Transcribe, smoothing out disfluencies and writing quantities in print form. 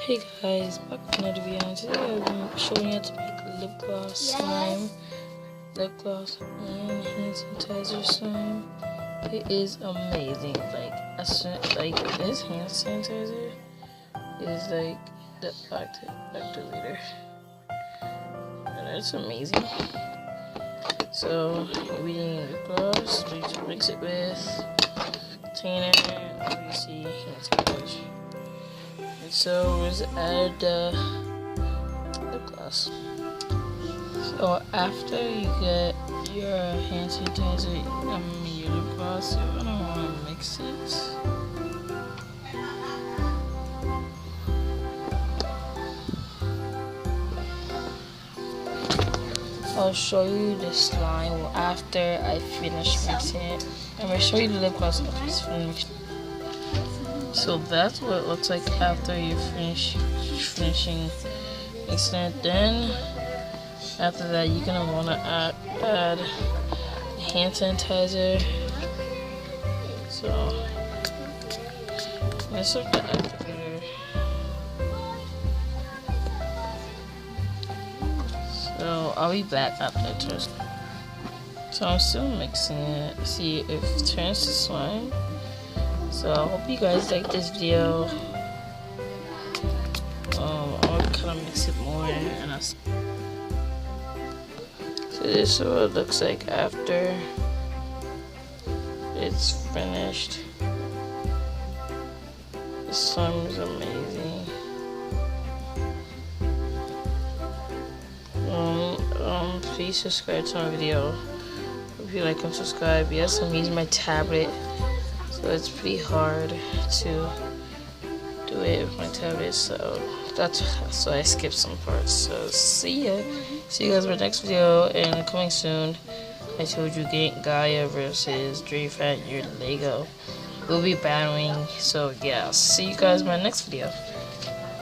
Hey guys, back with another video. Today I'm showing you how to make lip gloss slime, lip gloss and hand sanitizer slime. It is amazing. Like this hand sanitizer is like the activator. And that's amazing. So we need lip gloss. We just mix it with container, obviously hand sanitizer. So we'll just add lip gloss. So after you get your hand sanitizer, your lip gloss, you're gonna want to mix it. I'll show you the slime after I finish mixing it. I'm gonna show you the lip gloss after it's finished. So that's what it looks like after you finishing mixing it. Then after that, you're gonna wanna add hand sanitizer. So this is the activator. So I'll be back after it turns. So I'm still mixing it. See if it turns to slime. So I hope you guys like this video. I'll kind of mix it more and so this is what it looks like after it's finished. The slime is amazing. Please subscribe to my video. If you like and subscribe. Yes, I'm using my tablet. So it's pretty hard to do it with my tablet, so I skipped some parts. So see you guys in my next video, and coming soon. I told you Gaia versus Dreyfat your Lego. We'll be battling, so yeah, see you guys in my next video.